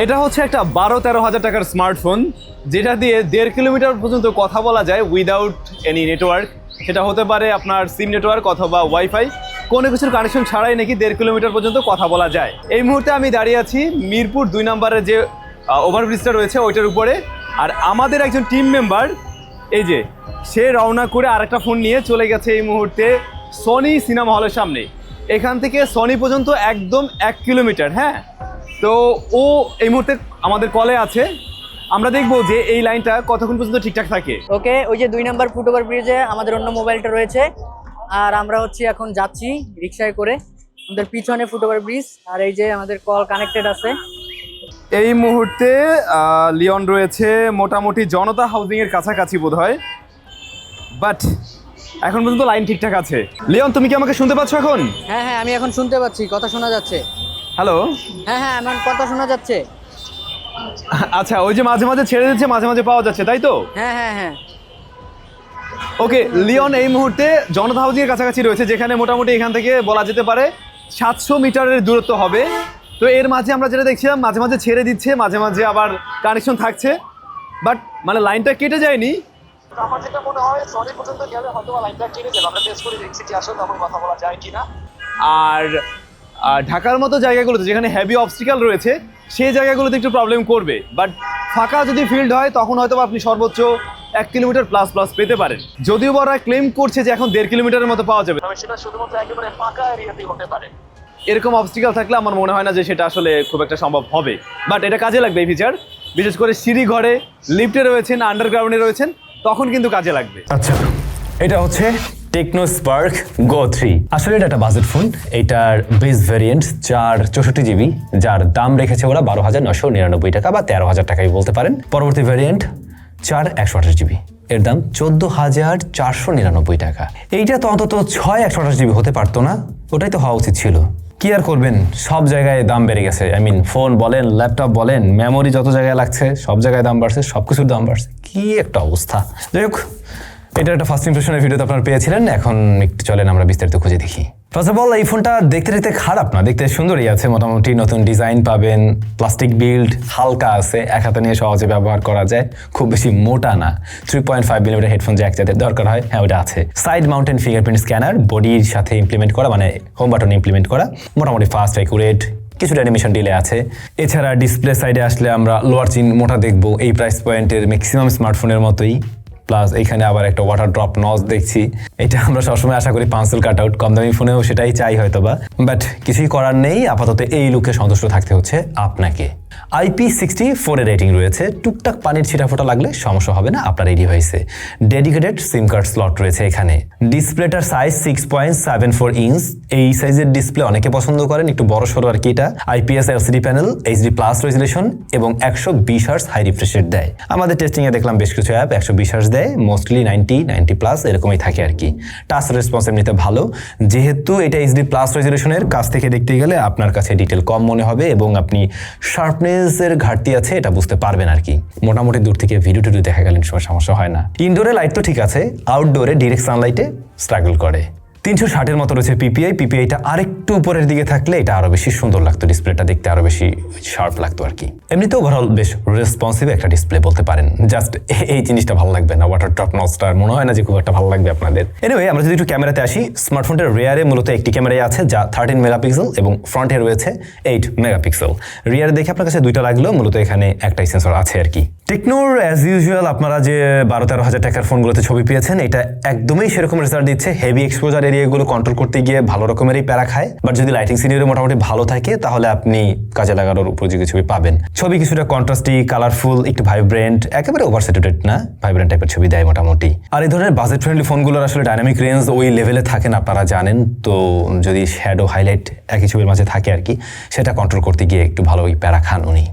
এটা হচ্ছে একটা 12-13 হাজার টাকার স্মার্টফোন, যেটা দিয়ে 1.5 কিলোমিটার পর্যন্ত কথা বলা যায় উইদাউট এনি নেটওয়ার্ক। সেটা হতে পারে আপনার সিম নেটওয়ার্ক অথবা ওয়াইফাই, কোনো কিছুর কানেকশন ছাড়াই নাকি 1.5 কিলোমিটার পর্যন্ত কথা বলা যায়। এই মুহূর্তে আমি দাঁড়িয়ে আছি মিরপুর 2 নম্বরের যে ওভারব্রিজটা রয়েছে ওইটার উপরে। আর আমাদের একজন টিম মেম্বার এই যে সে রওনা করে আরেকটা ফোন নিয়ে চলে গেছে এই মুহূর্তে সনি সিনেমা হলের সামনে। এখান থেকে সনি পর্যন্ত একদম 1 কিলোমিটার। হ্যাঁ, তো ও এই মুহূর্তে আমাদের কলে আছে। আমরা দেখবো যে এই লাইনটা কতক্ষণ পর্যন্ত ঠিকঠাক থাকে। ওকে, ওই যে 2 নম্বর ফুটওভার ব্রিজে আমাদের অন্য মোবাইলটা রয়েছে, আর আমরা এখন যাচ্ছি রিক্সায় করে। আমাদের পিছনে ফুটওভার ব্রিজ, আর এই যে আমাদের কল কানেক্টেড আছে। এই মুহূর্তে লিওন রয়েছে মোটামুটি জনতা হাউজিং এর কাছাকাছি বোধ হয়, বাট এখন পর্যন্ত লাইন ঠিকঠাক আছে। লিওন, তুমি কি আমাকে শুনতে পাচ্ছ এখন? হ্যাঁ হ্যাঁ, আমি এখন শুনতে পাচ্ছি, কথা শোনা যাচ্ছে। হ্যালো। হ্যাঁ হ্যাঁ, আমার কথা শোনা যাচ্ছে। আচ্ছা, ওই যে মাঝে মাঝে ছেড়ে দিচ্ছে, মাঝে মাঝে পাওয়া যাচ্ছে, তাই তো? হ্যাঁ হ্যাঁ হ্যাঁ। ওকে, লিওন এই মুহূর্তে জনতা হাউজিং এর কাছাকাছি রয়েছে, যেখানে মোটামুটি এখান থেকে বলা যেতে পারে 700 মিটারের দূরত্ব হবে। তো এর মাঝে আমরা যেটা দেখছিলাম, মাঝে মাঝে ছেড়ে দিচ্ছে, মাঝে মাঝে আবার কানেকশন থাকছে, বাট মানে লাইনটা কেটে যায়নি। আমার যেটা মনে হয় সনি পর্যন্ত গেলে হয়তো লাইনটা কেটে যাবে। আমরা টেস্ট করে দেখছি যে আসলে তখন কথা বলা যায় কিনা। আর ঢাকার মতো জায়গাগুলোতে যেখানে হেভি অবস্টিক্যাল রয়েছে সেই জায়গাগুলোতে একটু প্রবলেম করবে, বাট ফাঁকা যদি ফিল্ড হয় তখন হয়তো আপনি সর্বোচ্চ 1 কিলোমিটার প্লাস প্লাস পেতে পারেন। যদিও ওরা ক্লেম করছে যে এখন 1.5 কিলোমিটারের মতো পাওয়া যাবে, তবে সেটা শুধুমাত্র একেবারে ফাঁকা এরিয়াতেই হতে পারে। এরকম অবস্টিক্যাল থাকলে আমার মনে হয় না যে সেটা আসলে খুব একটা সম্ভব হবে, বাট এটা কাজে লাগবে এই ফিচার। বিশেষ করে সিঁড়ি ঘরে, লিফটে রয়েছেন, আন্ডারগ্রাউন্ডে রয়েছেন, তখন কিন্তু কাজে লাগবে। আচ্ছা, এটা হচ্ছে টেকনো স্পার্ক গো 3। আসলে এটা একটা বাজেট ফোন। এটার বেস ভ্যারিয়েন্ট 464 জিবি, যার দাম রেখেছে ওরা 12,999 টাকা বা 13,000 টাকাই বলতে পারেন। পরবর্তী ভ্যারিয়েন্ট 4 জিবি, এর দাম 14,499 টাকা। এইটা তো অন্তত 6 জিবি হতে পারতো না? ওটাই তো হওয়া উচিত ছিল। কি আর করবেন, সব জায়গায় দাম বেড়ে গেছে। ফোন বলেন, ল্যাপটপ বলেন, মেমোরি যত জায়গায় লাগছে সব জায়গায় দাম বাড়ছে, সবকিছুর দাম বাড়ছে। কি একটা অবস্থা। যাই হোক, এটা একটা ফার্স্ট ইমপ্রেশনের ভিডিওতে আপনারা পেয়েছিলেন। এখন একটু চলেন আমরা বিস্তারিত খুঁজে দেখি। ফার্স্ট অফ অল, এই ফোনটা দেখতে দেখতে খারাপ না, দেখতে সুন্দরই আছে। মোটামুটি নতুন ডিজাইন পাবেন, প্লাস্টিক বিল্ড, হালকা আছে, এক হাতে নিয়ে সহজে ব্যবহার করা যায়, খুব বেশি মোটা না। 3.5 মিলিমিটার হেডফোন জ্যাক যাদের দরকার হয়, হ্যাঁ ওটা আছে। সাইড মাউন্টেন ফিঙ্গারপ্রিন্ট স্ক্যানার বডির সাথে ইমপ্লিমেন্ট করা, মানে হোম বাটন ইমপ্লিমেন্ট করা, মোটামুটি ফাস্ট, অ্যাকুরেট, কিছুটা অ্যানিমেশন ডিলে আছে। এছাড়া ডিসপ্লে সাইডে আসলে আমরা লোয়ার চিন মোটা দেখবো, এই প্রাইস পয়েন্টের ম্যাক্সিমাম স্মার্টফোনের মতোই। প্লাস এখানে আবার একটা ওয়াটার ড্রপ নজ দেখছি, এটা আমরা সবসময় আশা করি পাঁচল কাট আউট, কম দামি ফোনেও সেটাই চাই হয়তোবা, বাট কিছুই করার নেই। আপাতত এই লুকে সন্তুষ্ট থাকতে হচ্ছে আপনাকে। IP64 এর রেটিং রয়েছে, টুকটাক পানির ছিটাফোটা লাগলে সমস্যা হবে না আপনার এই ডিভাইসে। ডেডিকেটেড সিম কার্ড স্লট রয়েছে এখানে। ডিসপ্লেটার সাইজ 6.74 ইঞ্চ, এই সাইজের ডিসপ্লে অনেকে পছন্দ করেন, একটু বড় সড়ো আর কি। এটা IPS LCD panel, HD+ resolution এবং 120 হার্জ হাই রিফ্রেশ রেট দেয়। আমাদের টেস্টিং এ দেখলাম বেশ কিছু অ্যাপ 120 হার্জ দেয়, মোস্টলি 90+ এরকমই থাকে আর কি। টাচ রেসপন্স এমনিতে ভালো, যেহেতু এটা HD+ রেজুলেশনের, কাছ থেকে দেখতে গেলে আপনার কাছে ডিটেল কম মনে হবে এবং আপনি শার্পনেসের ঘাটতি আছে এটা বুঝতে পারবেন আর কি। মোটামুটি দূর থেকে ভিডিও টিডিও দেখা গেলে সমস্যা হয় না। ইনডোরে লাইট তো ঠিক আছে, আউটডোরে ডিরেক্ট সানলাইটে স্ট্রাগল করে। 360-এর মতো রয়েছে পিপিআইটা আরেকটু উপরের দিকে থাকলে এটা আরো বেশি সুন্দর লাগতো, ডিসপ্লেটা দেখতে আরো বেশি শার্প লাগতো আর কি। এমনিতে ওভারঅল বেশ রেসপন্সিভ একটা ডিসপ্লে বলতে পারেন। জাস্ট এই জিনিসটা ভালো লাগবে না, ওয়াটার ড্রপ নজটা মনে হয় না যে খুব একটা ভালো লাগবে আপনাদের। এনিওয়ে, আমরা যদি একটু ক্যামেরাতে আসি, স্মার্টফোনটার রিয়ারে মূলত একটি ক্যামেরাই আছে যা 13 মেগাপিক্সেল এবং ফ্রন্টে রয়েছে 8 মেগাপিক্সেল। রিয়ারে দেখে আপনার কাছে দুইটা লাগলো, মূলত এখানে একটাই সেন্সর আছে আর কি। টেকনোর অ্যাজ ইউজুয়াল আপনারা যে 12-13 হাজার টাকার ফোনগুলোতে ছবি পেয়েছেন, এটা একদমই সেরকম রেজাল্ট দিচ্ছে। হেভি এক্সপোজার এরিয়াগুলো কন্ট্রোল করতে গিয়ে ভালো রকমেরই প্যারা খায়, বাট যদি লাইটিং সিনারিও মোটামুটি ভালো থাকে তাহলে আপনি কাজে লাগানোর উপযোগী ছবি পাবেন। ছবি কিছুটা কন্ট্রাস্টি, কালারফুল, একটু ভাইব্রেন্ট, একেবারে ওভার স্যাচুরেটেড না, ভাইব্রেন্ট টাইপের ছবি দেয় মোটামুটি। আর এই ধরনের বাজেট ফ্রেন্ডলি ফোনগুলোর আসলে ডাইনামিক রেঞ্জ ওই লেভেলে থাকে না, আপনারা জানেন তো। যদি শ্যাডো হাইলাইট একই ছবির মাঝে থাকে আর কি, সেটা কন্ট্রোল করতে গিয়ে একটু ভালোই প্যারা খান উনি।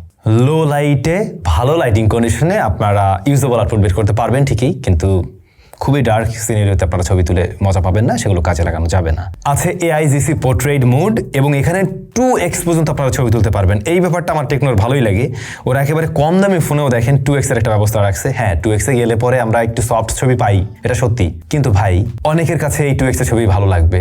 লো লাইটে ভালো লাইটিং কন্ডিশনে আপনারা ইউজেবল আউটপুট বের করতে পারবেন ঠিকই, কিন্তু খুবই ডার্ক সিনারিওতে আপনারা ছবি তুলে মজা পাবেন না, সেগুলো কাজে লাগানো যাবে না। আছে AIGC পোর্ট্রেট মোড এবং এখানে 2x পর্যন্ত আপনারা ছবি তুলতে পারবেন। এই ব্যাপারটা আমার টেকনোর ভালোই লাগে। ওরা একেবারে কম দামি ফোনেও দেখেন 2x এর একটা ব্যবস্থা রাখছে। হ্যাঁ, 2x এ গেলে পরে আমরা একটু সফট ছবি পাই, এটা সত্যি, কিন্তু ভাই অনেকের কাছে এই 2x এর ছবি ভালো লাগবে।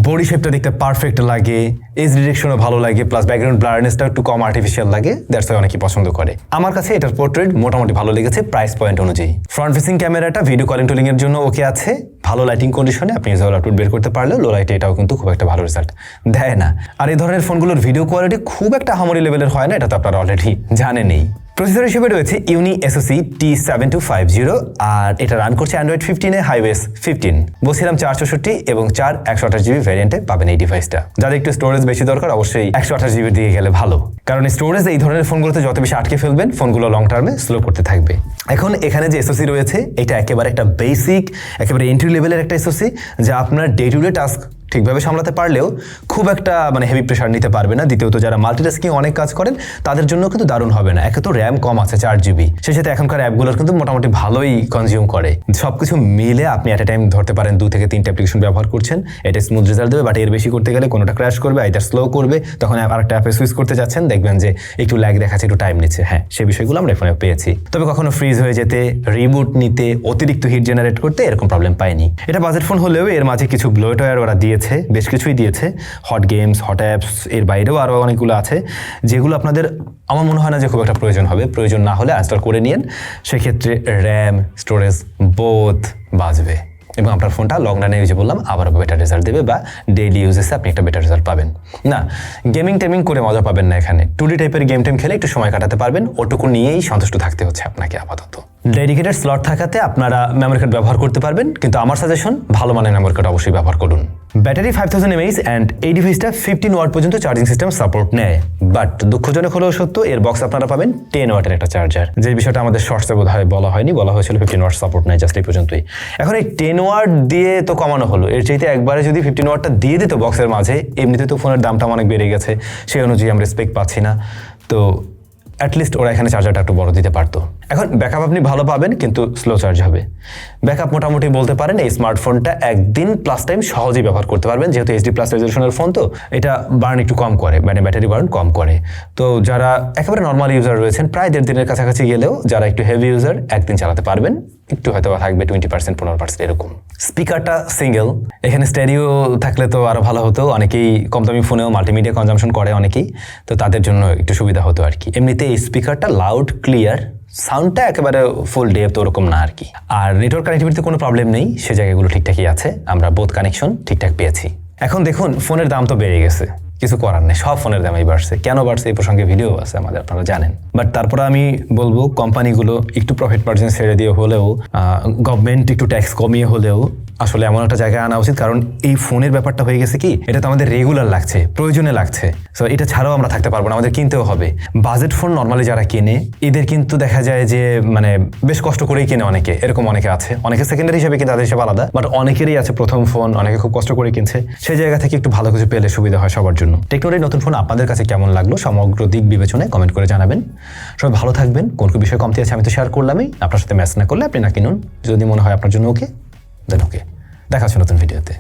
বডি শেপটা দেখতে পারফেক্ট লাগে এজ ডিরেকশনও ভালো লাগে, প্লাস ব্যাকগ্রাউন্ড ব্লারনেসটা একটু কম আর্টিফিশিয়াল লাগে, দ্যাটস ওয়াই অনেকেই পছন্দ করে। আমার কাছে এটার পোর্ট্রেট মোটামুটি ভালো লেগেছে প্রাইস পয়েন্ট অনুযায়ী। ফ্রন্ট ফেসিং ক্যামেরাটা ভিডিও কলিং টুলিং এর জন্য ওকে আছে, ভালো লাইটিং কন্ডিশনে আপনি ইউজার আউটপুট বের করতে পারলেও লো লাইটে এটাও কিন্তু খুব একটা ভালো রেজাল্ট দেয় না। আর এই ধরনের ফোনগুলোর ভিডিও কোয়ালিটি খুব একটা হামারি লেভেলের হয় না, এটা তো আপনারা অলরেডি জানেনই। প্রসেসর হিসেবে রয়েছে ইউনি এসওসি T7250 আর এটা রান করছে অ্যান্ড্রয়েড 15-এ হাইওয়েস 15। বলছিলাম 464 এবং 128 জিবি ভ্যারিয়েন্টে পাবেন এই ডিভাইসটা। যাদের একটু স্টোরেজ বেশি দরকার অবশ্যই 128 জিবির দিকে গেলে ভালো, কারণ স্টোরেজ এই ধরনের ফোনগুলোতে যত বেশি আটকে ফেলবেন ফোনগুলো লং টার্মে স্লো করতে থাকবে। এখন এখানে যে এসওসি রয়েছে এটা একেবারে একটা বেসিক, একেবারে এন্ট্রি লেভেলের একটা এসওসি, যা আপনার ডে টু ডে টাস্ক ঠিকভাবে সামলাতে পারলেও খুব একটা হেভি প্রেশার নিতে পারবে না। দ্বিতীয়ত যারা মাল্টিটাস্কিং অনেক কাজ করেন তাদের জন্য কিন্তু দারুণ হবে না। একে তো র্যাম কম আছে 4 জিবি, সেই সাথে এখনকার অ্যাপগুলোর কিন্তু মোটামুটি ভালোই কনজিউম করে। সবকিছু মিলে আপনি অ্যাট এ টাইম ধরতে পারেন 2 থেকে 3টা অ্যাপ্লিকেশন ব্যবহার করছেন, এটা স্মুথ রেজাল্ট দেবে। বাট এর বেশি করতে গেলে কোনোটা ক্র্যাশ করবে, আইদার স্লো করবে, তখন আরেকটা অ্যাপে সুইচ করতে যাচ্ছেন, দেখবেন যে একটু ল্যাগ দেখাচ্ছে, একটু টাইম নিচ্ছে। হ্যাঁ, সেই বিষয়গুলো আমরা ফোনে পেয়েছি, তবে কখনো ফ্রিজ হয়ে যেতে, রিবুট নিতে, অতিরিক্ত হিট জেনারেট করতে এরকম প্রবলেম পাইনি। এটা বাজেট ফোন হলেও এর মাঝে কিছু ব্লোটওয়্যার ওরা দিয়েছে, বেশ কিছুই দিয়েছে, হট গেমস, হট অ্যাপস, এর বাইরেও আরও অনেকগুলো আছে যেগুলো আপনাদের আমার মনে হয় না যে খুব একটা প্রয়োজন হবে। প্রয়োজন না হলে ইনস্টল করে নিন, সেক্ষেত্রে র্যাম স্টোরেজ বোথ বাঁচবে এবং আপনার ফোনটা লং রানে ইউজ বললাম আবারও বেটার রেজাল্ট দেবে, বা ডেইলি ইউজেসে আপনি একটা বেটার রেজাল্ট পাবেন। না, গেমিং টেমিং করে মজা পাবেন না এখানে, 2D টাইপের গেম টেম খেলে একটু সময় কাটাতে পারবেন, ওটুকু নিয়েই সন্তুষ্ট থাকতে হচ্ছে আপনাকে আপাতত। ডেডিকেটেড স্লট থাকাতে আপনারা মেমোরি কার্ড ব্যবহার করতে পারবেন, কিন্তু আমার সাজেশন ভালো মানের মেমোরি কার্ড অবশ্যই ব্যবহার করুন। ব্যাটারি 5000 mAh অ্যান্ড এই ডিভাইসটা 15 ওয়াট পর্যন্ত চার্জিং সিস্টেম সাপোর্ট নেয়, বাট দুঃখজনক হলেও সত্য এর বক্স আপনারা পাবেন 10 ওয়াটের একটা চার্জার, যে বিষয়টা আমাদের শর্টসে বোধ হয় বলা হয়নি, বলা হয়েছিল 15 ওয়াট সাপোর্ট নেয় জাস্ট এই পর্যন্তই। এখন এই 10 ওয়াট দিয়ে তো কমানো হলো, এর চাইতে একবারে যদি 15 ওয়াটটা দিয়ে দিত বক্সের মাঝে, এমনিতে তো ফোনের দামটা অনেক বেড়ে গেছে, সেই অনুযায়ী আমরা রেসপেক্ট পাচ্ছি না, তো অ্যাটলিস্ট ওরা এখানে চার্জারটা একটু বড় দিতে পারতো। এখন ব্যাকআপ আপনি ভালো পাবেন কিন্তু স্লো চার্জ হবে। ব্যাকআপ মোটামুটি বলতে পারেন এই স্মার্টফোনটা একদিন প্লাস টাইম সহজেই ব্যবহার করতে পারবেন, যেহেতু HD+ রেজলিউশনের ফোন, তো এটা বার্ন একটু কম করে, মানে ব্যাটারি বার্ন কম করে। তো যারা একেবারে নর্মাল ইউজার রয়েছেন প্রায় 1.5 দিনের কাছাকাছি গেলেও, যারা একটু হেভি ইউজার একদিন চালাতে পারবেন, একটু হয়তো থাকবে 20% 15% এরকম। স্পিকারটা সিঙ্গেল, এখানে স্টেরিও থাকলে তো আরও ভালো হতো। অনেকেই কম দামি ফোনেও মাল্টিমিডিয়া কনজামশন করে অনেকেই, তো তাদের জন্য একটু সুবিধা হতো আর কি। এমনিতে এই স্পিকারটা লাউড ক্লিয়ার, সাউন্ডটা একেবারে ফুল ডেপথ ওরকম না আর কি। আর নেটওয়ার্ক কানেক্টিভিটিতে কোনো প্রবলেম নেই, সে জায়গাগুলো ঠিকঠাকই আছে, আমরা বোথ কানেকশন ঠিকঠাক পেয়েছি। এখন দেখুন ফোনের দাম তো বেড়ে গেছে, কিছু করার নেই, সব ফোনের দামই বাড়ছে। কেন বাড়ছে এই প্রসঙ্গে ভিডিও আছে আমাদের, আপনারা জানেন। বাট তারপরে আমি বলবো কোম্পানিগুলো একটু প্রফিট মার্জিন ছেড়ে দিয়ে হলেও, গভর্নমেন্ট একটু ট্যাক্স কমিয়ে হলেও আসলে এমন একটা জায়গায় আনা উচিত, কারণ এই ফোনের ব্যাপারটা হয়ে গেছে কি, এটা তো আমাদের রেগুলার লাগছে, প্রয়োজনে লাগছে। সো এটা ছাড়াও আমরা থাকতে পারবো না, আমাদের কিনতেও হবে। বাজেট ফোন নর্মালি যারা কেনে এদের কিন্তু দেখা যায় যে বেশ কষ্ট করেই কেনে, অনেকে এরকম অনেকে আছে, অনেকে সেকেন্ডারি হিসেবে কিন্তু তাদের হিসাবে আলাদা, বাট অনেকেরই আছে প্রথম ফোন, অনেকে খুব কষ্ট করে কিনছে। সেই জায়গা থেকে একটু ভালো কিছু পেলে সুবিধা হয় সবার জন্য। টেকনোর এই নতুন ফোন আপনাদের কাছে কেমন লাগলো সমগ্র দিক বিবেচনায় কমেন্ট করে জানাবেন। সবাই ভালো থাকবেন। কোন কোন বিষয় কমতি আছে আমি তো শেয়ার করলামই, আপনার সাথে ম্যাচ না করলে আপনি না কিনুন, যদি মনে হয় আপনার জন্য ওকে দেন ওকে। দেখা হচ্ছে নতুন ভিডিওতে।